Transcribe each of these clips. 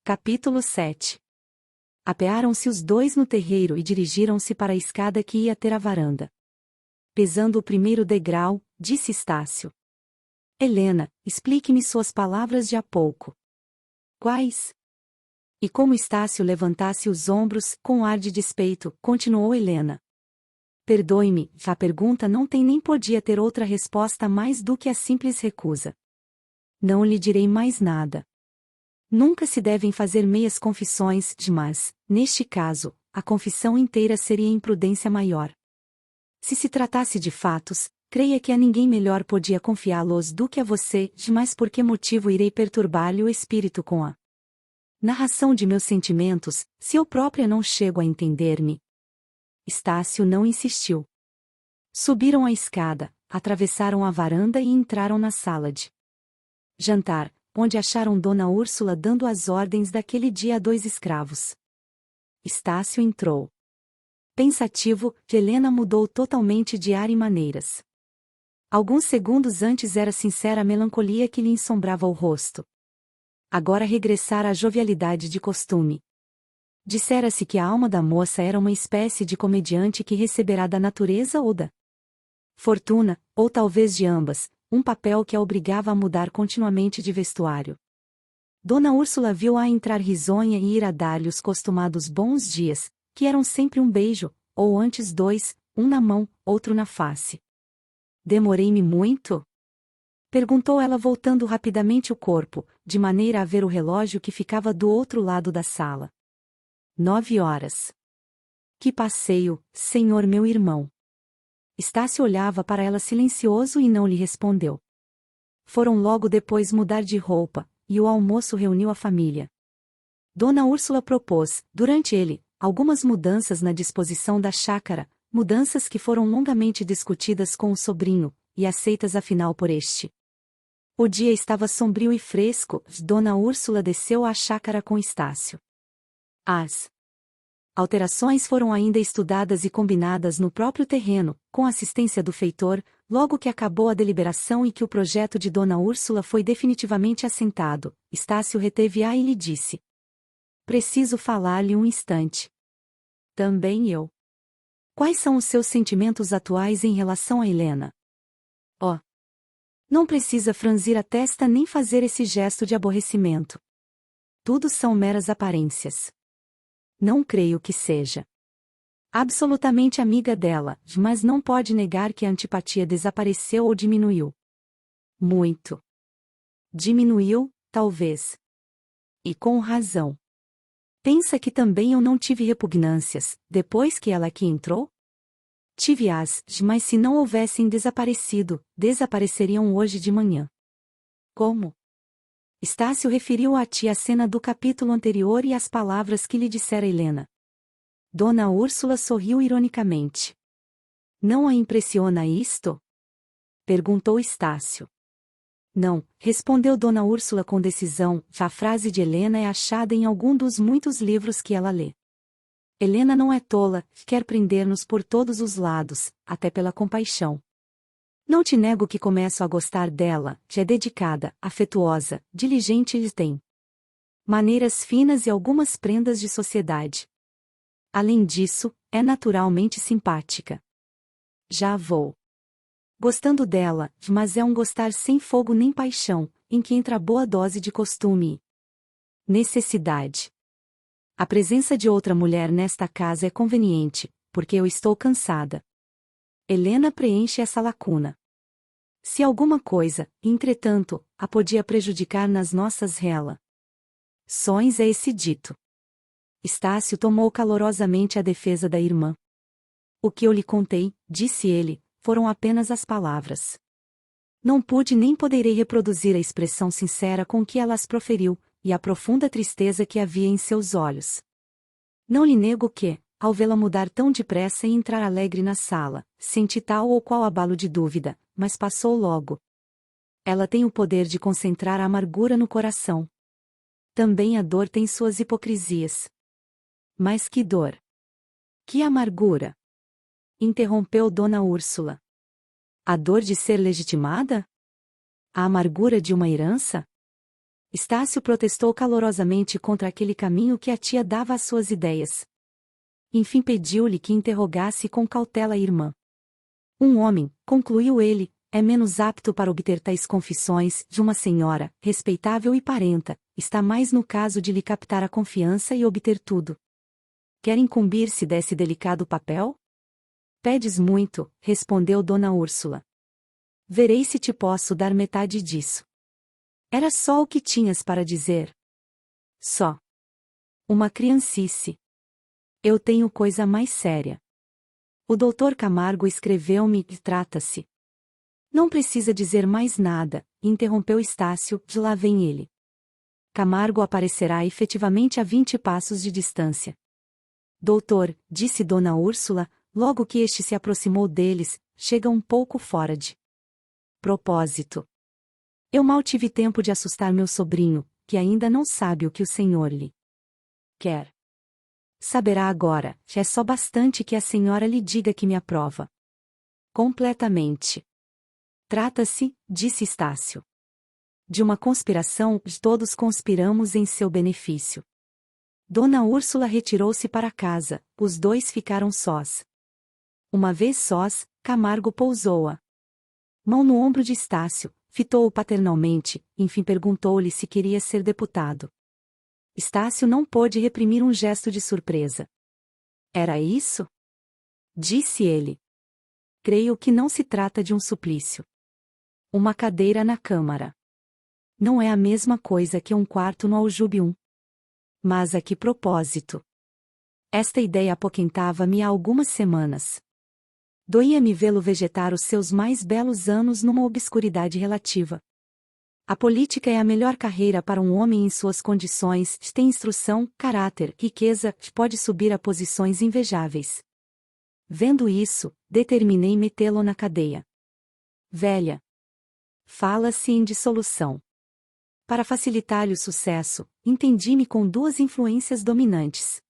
Capítulo 7. Apearam-se os dois no terreiro e dirigiram-se para a escada que ia ter à varanda. Pesando o primeiro degrau, disse Estácio. Helena, explique-me suas palavras de há pouco. Quais? E como Estácio levantasse os ombros, com ar de despeito, continuou Helena. Perdoe-me, a pergunta não tem nem podia ter outra resposta mais do que a simples recusa. Não lhe direi mais nada. Nunca se devem fazer meias confissões, mas, neste caso, a confissão inteira seria imprudência maior. Se se tratasse de fatos, creia que a ninguém melhor podia confiá-los do que a você, mas por que motivo irei perturbar-lhe o espírito com a narração de meus sentimentos, se eu própria não chego a entender-me? Estácio não insistiu. Subiram a escada, atravessaram a varanda e entraram na sala de jantar, onde acharam Dona Úrsula dando as ordens daquele dia a 2 escravos. Estácio entrou. Pensativo, Helena mudou totalmente de ar e maneiras. Alguns segundos antes era sincera a melancolia que lhe ensombrava o rosto. Agora regressara à jovialidade de costume. Dissera-se que a alma da moça era uma espécie de comediante que receberá da natureza ou da fortuna, ou talvez de ambas, um papel que a obrigava a mudar continuamente de vestuário. Dona Úrsula viu-a entrar risonha e ir a dar-lhe os costumados bons dias, que eram sempre um beijo, ou antes 2, um na mão, outro na face. Demorei-me muito? Perguntou ela voltando rapidamente o corpo, de maneira a ver o relógio que ficava do outro lado da sala. 9 horas. Que passeio, senhor meu irmão! Estácio olhava para ela silencioso e não lhe respondeu. Foram logo depois mudar de roupa, e o almoço reuniu a família. Dona Úrsula propôs, durante ele, algumas mudanças na disposição da chácara, mudanças que foram longamente discutidas com o sobrinho, e aceitas afinal por este. O dia estava sombrio e fresco, Dona Úrsula desceu à chácara com Estácio. As alterações foram ainda estudadas e combinadas no próprio terreno, com assistência do feitor, logo que acabou a deliberação e que o projeto de Dona Úrsula foi definitivamente assentado. Estácio reteve-a e lhe disse: Preciso falar-lhe um instante. Também eu. Quais são os seus sentimentos atuais em relação a Helena? Oh! Não precisa franzir a testa nem fazer esse gesto de aborrecimento. Tudo são meras aparências. Não creio que seja absolutamente amiga dela, mas não pode negar que a antipatia desapareceu ou diminuiu. Muito. Diminuiu, talvez. E com razão. Pensa que também eu não tive repugnâncias, depois que ela aqui entrou? Tive-as, mas se não houvessem desaparecido, desapareceriam hoje de manhã. Como? Estácio referiu a ti a cena do capítulo anterior e as palavras que lhe dissera Helena. Dona Úrsula sorriu ironicamente. Não a impressiona isto? Perguntou Estácio. Não, respondeu Dona Úrsula com decisão, a frase de Helena é achada em algum dos muitos livros que ela lê. Helena não é tola, quer prender-nos por todos os lados, até pela compaixão. Não te nego que começo a gostar dela, que é dedicada, afetuosa, diligente e tem maneiras finas e algumas prendas de sociedade. Além disso, é naturalmente simpática. Já vou gostando dela, mas é um gostar sem fogo nem paixão, em que entra boa dose de costume e necessidade. A presença de outra mulher nesta casa é conveniente, porque eu estou cansada. Helena preenche essa lacuna. Se alguma coisa, entretanto, a podia prejudicar nas nossas relações é esse dito. Estácio tomou calorosamente a defesa da irmã. O que eu lhe contei, disse ele, foram apenas as palavras. Não pude nem poderei reproduzir a expressão sincera com que ela as proferiu, e a profunda tristeza que havia em seus olhos. Não lhe nego que, ao vê-la mudar tão depressa e entrar alegre na sala, senti tal ou qual abalo de dúvida, mas passou logo. Ela tem o poder de concentrar a amargura no coração. Também a dor tem suas hipocrisias. Mas que dor! Que amargura! Interrompeu Dona Úrsula. A dor de ser legitimada? A amargura de uma herança? Estácio protestou calorosamente contra aquele caminho que a tia dava às suas ideias. Enfim pediu-lhe que interrogasse com cautela a irmã. Um homem, concluiu ele, é menos apto para obter tais confissões de uma senhora, respeitável e parenta, está mais no caso de lhe captar a confiança e obter tudo. Quer incumbir-se desse delicado papel? Pedes muito, respondeu Dona Úrsula. Verei se te posso dar metade disso. Era só o que tinhas para dizer. Só. Uma criancice. Eu tenho coisa mais séria. O doutor Camargo escreveu-me e trata-se. Não precisa dizer mais nada, interrompeu Estácio, de lá vem ele. Camargo aparecerá efetivamente a 20 passos de distância. Doutor, disse Dona Úrsula, logo que este se aproximou deles, chega um pouco fora de propósito. Eu mal tive tempo de assustar meu sobrinho, que ainda não sabe o que o senhor lhe quer. Saberá agora, é só bastante que a senhora lhe diga que me aprova. Completamente. Trata-se, disse Estácio, de uma conspiração, todos conspiramos em seu benefício. Dona Úrsula retirou-se para casa, os dois ficaram sós. Uma vez sós, Camargo pousou-a mão no ombro de Estácio, fitou-o paternalmente, enfim perguntou-lhe se queria ser deputado. Estácio não pôde reprimir um gesto de surpresa. Era isso? Disse ele. Creio que não se trata de um suplício. Uma cadeira na Câmara. Não é a mesma coisa que um quarto no Aljube 1. Mas a que propósito? Esta ideia apoquentava-me há algumas semanas. Doía-me vê-lo vegetar os seus mais belos anos numa obscuridade relativa. A política é a melhor carreira para um homem em suas condições, tem instrução, caráter, riqueza, pode subir a posições invejáveis. Vendo isso, determinei metê-lo na cadeia. Velha. Fala-se em dissolução. Para facilitar-lhe o sucesso, entendi-me com duas influências dominantes.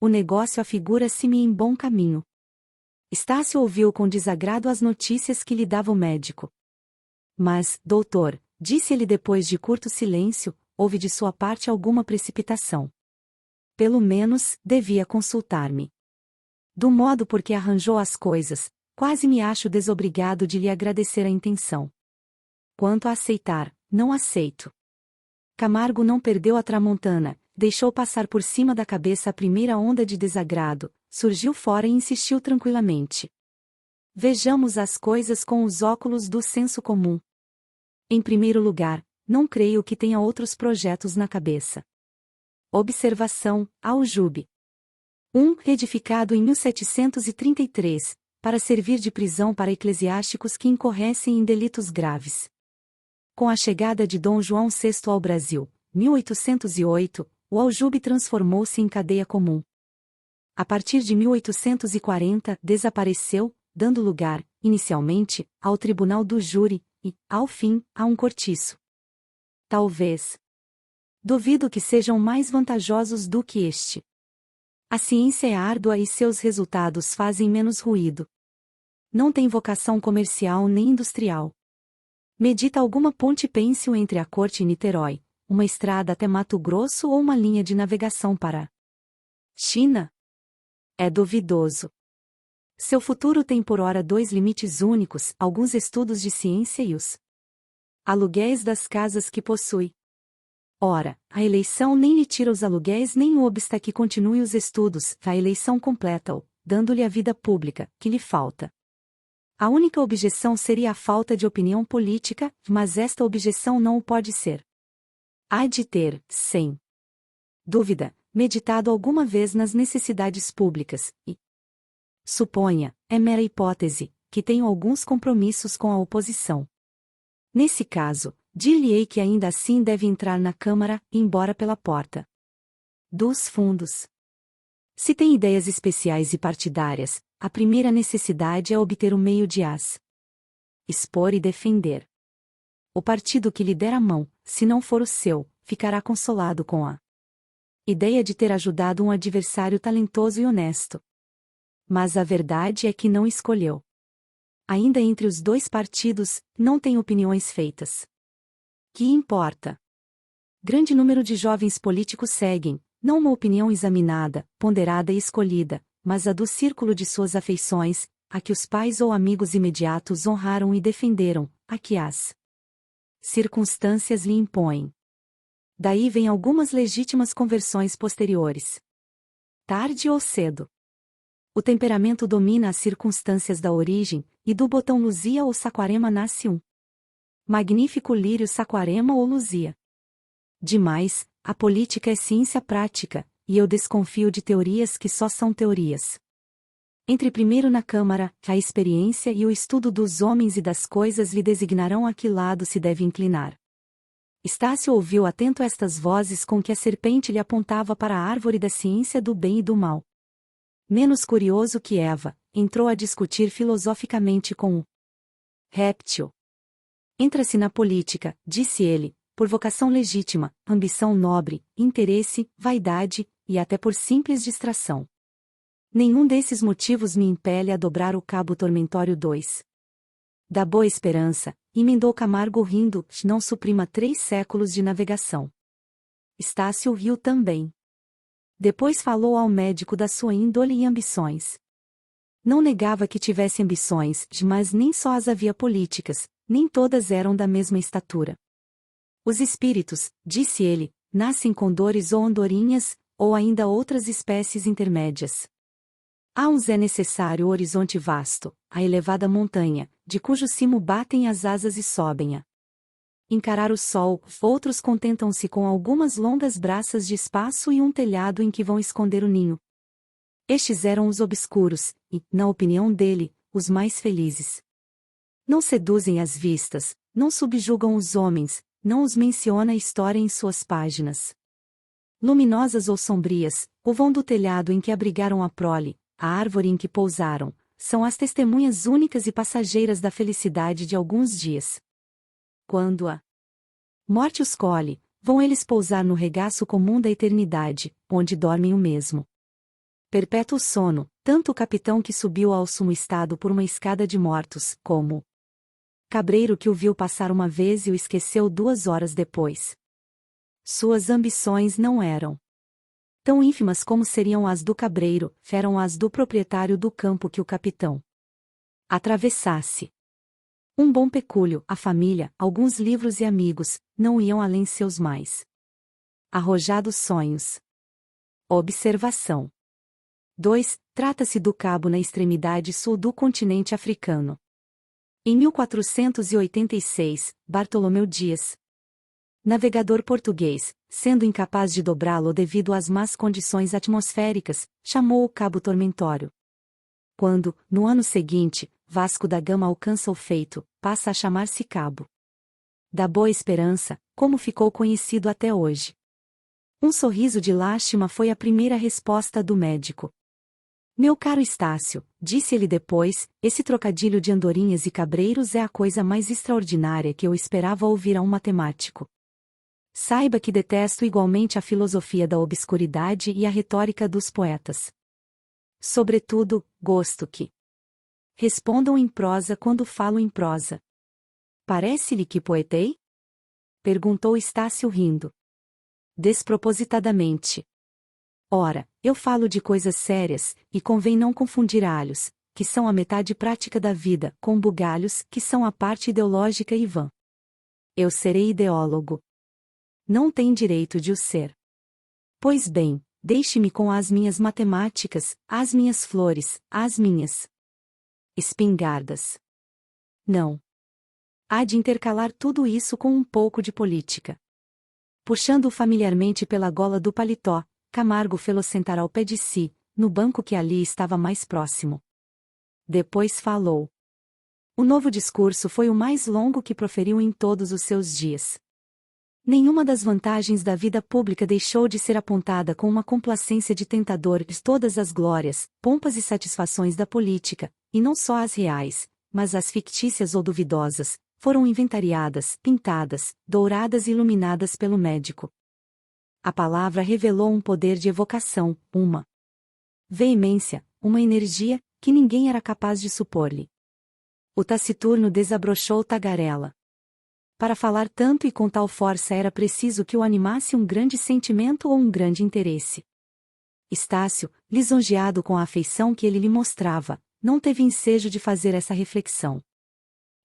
O negócio afigura-se-me em bom caminho. Estácio ouviu com desagrado as notícias que lhe dava o médico. Mas, doutor, disse ele depois de curto silêncio, houve de sua parte alguma precipitação. Pelo menos, devia consultar-me. Do modo por que arranjou as coisas, quase me acho desobrigado de lhe agradecer a intenção. Quanto a aceitar, não aceito. Camargo não perdeu a tramontana, deixou passar por cima da cabeça a primeira onda de desagrado, surgiu fora e insistiu tranquilamente. Vejamos as coisas com os óculos do senso comum. Em primeiro lugar, não creio que tenha outros projetos na cabeça. Observação, Aljube. Edificado em 1733, para servir de prisão para eclesiásticos que incorressem em delitos graves. Com a chegada de Dom João VI ao Brasil, 1808, o Aljube transformou-se em cadeia comum. A partir de 1840, desapareceu, dando lugar, inicialmente, ao Tribunal do Júri, e, ao fim, a um cortiço. Talvez. Duvido que sejam mais vantajosos do que este. A ciência é árdua e seus resultados fazem menos ruído. Não tem vocação comercial nem industrial. Medita alguma ponte pênsil entre a corte e Niterói, uma estrada até Mato Grosso ou uma linha de navegação para China? É duvidoso. Seu futuro tem por ora dois limites únicos, alguns estudos de ciência e os aluguéis das casas que possui. Ora, a eleição nem lhe tira os aluguéis nem o obsta que continue os estudos, a eleição completa-o, dando-lhe a vida pública, que lhe falta. A única objeção seria a falta de opinião política, mas esta objeção não o pode ser. Há de ter, sem dúvida, meditado alguma vez nas necessidades públicas, e suponha, é mera hipótese, que tenho alguns compromissos com a oposição. Nesse caso, dir-lhe-ei que ainda assim deve entrar na Câmara, embora pela porta dos fundos. Se tem ideias especiais e partidárias, a primeira necessidade é obter o meio de as expor e defender. O partido que lhe der a mão, se não for o seu, ficará consolado com a ideia de ter ajudado um adversário talentoso e honesto. Mas a verdade é que não escolheu. Ainda entre os dois partidos, não tem opiniões feitas. Que importa? Grande número de jovens políticos seguem, não uma opinião examinada, ponderada e escolhida, mas a do círculo de suas afeições, a que os pais ou amigos imediatos honraram e defenderam, a que as circunstâncias lhe impõem. Daí vêm algumas legítimas conversões posteriores. Tarde ou cedo. O temperamento domina as circunstâncias da origem, e do botão Luzia ou Saquarema nasce um magnífico lírio Saquarema ou Luzia. Demais, a política é ciência prática, e eu desconfio de teorias que só são teorias. Entre primeiro na Câmara, a experiência e o estudo dos homens e das coisas lhe designarão a que lado se deve inclinar. Estácio ouviu atento estas vozes com que a serpente lhe apontava para a árvore da ciência do bem e do mal. Menos curioso que Eva, entrou a discutir filosoficamente com o réptil. Entra-se na política, disse ele, por vocação legítima, ambição nobre, interesse, vaidade, e até por simples distração. Nenhum desses motivos me impele a dobrar o cabo tormentório 2. Da Boa Esperança, emendou Camargo rindo, não suprima 3 séculos de navegação. Estácio riu também. Depois falou ao médico da sua índole e ambições. Não negava que tivesse ambições, mas nem só as havia políticas, nem todas eram da mesma estatura. Os espíritos, disse ele, nascem com dores ou andorinhas, ou ainda outras espécies intermédias. A uns é necessário o horizonte vasto, a elevada montanha, de cujo cimo batem as asas e sobem-a. Encarar o sol, outros contentam-se com algumas longas braças de espaço e um telhado em que vão esconder o ninho. Estes eram os obscuros, e, na opinião dele, os mais felizes. Não seduzem as vistas, não subjugam os homens, não os menciona a história em suas páginas. Luminosas ou sombrias, o vão do telhado em que abrigaram a prole, a árvore em que pousaram, são as testemunhas únicas e passageiras da felicidade de alguns dias. Quando a morte os colhe, vão eles pousar no regaço comum da eternidade, onde dormem o mesmo perpétuo sono, tanto o capitão que subiu ao sumo estado por uma escada de mortos, como cabreiro que o viu passar uma vez e o esqueceu 2 horas depois. Suas ambições não eram tão ínfimas como seriam as do cabreiro, eram as do proprietário do campo que o capitão atravessasse. Um bom pecúlio, a família, alguns livros e amigos, não iam além seus mais arrojados sonhos. Observação 2. Trata-se do cabo na extremidade sul do continente africano. Em 1486, Bartolomeu Dias, navegador português, sendo incapaz de dobrá-lo devido às más condições atmosféricas, chamou o Cabo Tormentório. Quando, no ano seguinte, Vasco da Gama alcança o feito, passa a chamar-se Cabo da Boa Esperança, como ficou conhecido até hoje. Um sorriso de lástima foi a primeira resposta do médico. Meu caro Estácio, disse ele depois, esse trocadilho de andorinhas e cabreiros é a coisa mais extraordinária que eu esperava ouvir a um matemático. Saiba que detesto igualmente a filosofia da obscuridade e a retórica dos poetas. Sobretudo, gosto que respondam em prosa quando falo em prosa. Parece-lhe que poetei? Perguntou Estácio rindo. Despropositadamente. Ora, eu falo de coisas sérias, e convém não confundir alhos, que são a metade prática da vida, com bugalhos, que são a parte ideológica e vã. Eu serei ideólogo. Não tem direito de o ser. Pois bem, deixe-me com as minhas matemáticas, as minhas flores, as minhas espingardas. Não. Há de intercalar tudo isso com um pouco de política. Puxando-o familiarmente pela gola do paletó, Camargo fê-lo sentar ao pé de si, no banco que ali estava mais próximo. Depois falou. O novo discurso foi o mais longo que proferiu em todos os seus dias. Nenhuma das vantagens da vida pública deixou de ser apontada com uma complacência de tentador de todas as glórias, pompas e satisfações da política, e não só as reais, mas as fictícias ou duvidosas, foram inventariadas, pintadas, douradas e iluminadas pelo médico. A palavra revelou um poder de evocação, uma veemência, uma energia, que ninguém era capaz de supor-lhe. O taciturno desabrochou tagarela. Para falar tanto e com tal força era preciso que o animasse um grande sentimento ou um grande interesse. Estácio, lisonjeado com a afeição que ele lhe mostrava, não teve ensejo de fazer essa reflexão.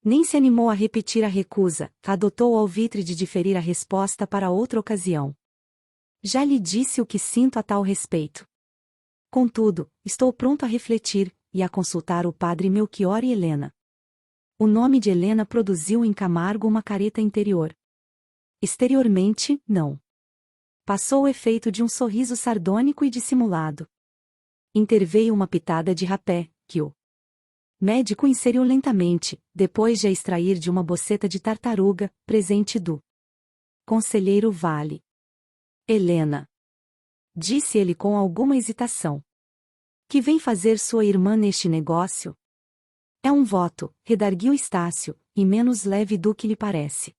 Nem se animou a repetir a recusa, adotou o alvitre de diferir a resposta para outra ocasião. Já lhe disse o que sinto a tal respeito. Contudo, estou pronto a refletir, e a consultar o padre Melchior e Helena. O nome de Helena produziu em Camargo uma careta interior. Exteriormente, não. Passou o efeito de um sorriso sardônico e dissimulado. Interveio uma pitada de rapé, que o médico inseriu lentamente, depois de a extrair de uma boceta de tartaruga, presente do conselheiro Vale. Helena, disse ele com alguma hesitação. Que vem fazer sua irmã neste negócio? É um voto, redarguiu Estácio, e menos leve do que lhe parece.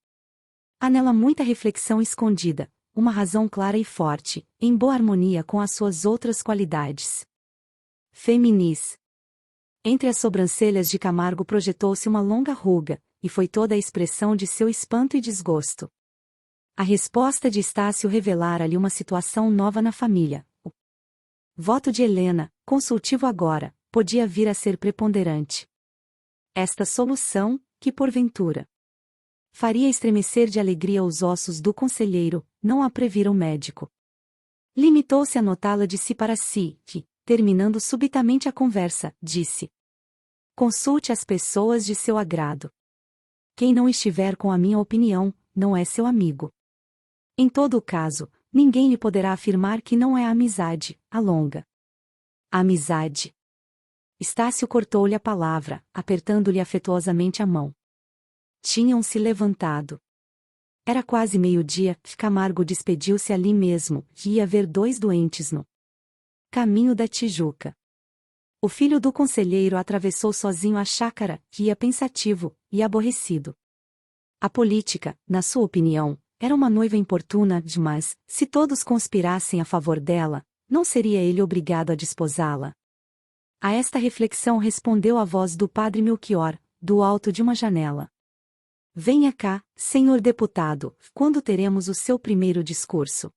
Há nela muita reflexão escondida, uma razão clara e forte, em boa harmonia com as suas outras qualidades. Feminis. Entre as sobrancelhas de Camargo projetou-se uma longa ruga, e foi toda a expressão de seu espanto e desgosto. A resposta de Estácio revelara-lhe uma situação nova na família. O voto de Helena, consultivo agora, podia vir a ser preponderante. Esta solução, que porventura faria estremecer de alegria os ossos do conselheiro, não a previra o médico. Limitou-se a notá-la de si para si, e, terminando subitamente a conversa, disse: consulte as pessoas de seu agrado. Quem não estiver com a minha opinião, não é seu amigo. Em todo o caso, ninguém lhe poderá afirmar que não é a amizade, a longa amizade. Estácio cortou-lhe a palavra, apertando-lhe afetuosamente a mão. Tinham-se levantado. Era quase meio-dia, Camargo despediu-se ali mesmo, e ia ver dois doentes no caminho da Tijuca. O filho do conselheiro atravessou sozinho a chácara, que ia pensativo, e aborrecido. A política, na sua opinião, era uma noiva importuna, mas, se todos conspirassem a favor dela, não seria ele obrigado a desposá-la. A esta reflexão respondeu a voz do padre Melchior, do alto de uma janela. Venha cá, senhor deputado, quando teremos o seu primeiro discurso?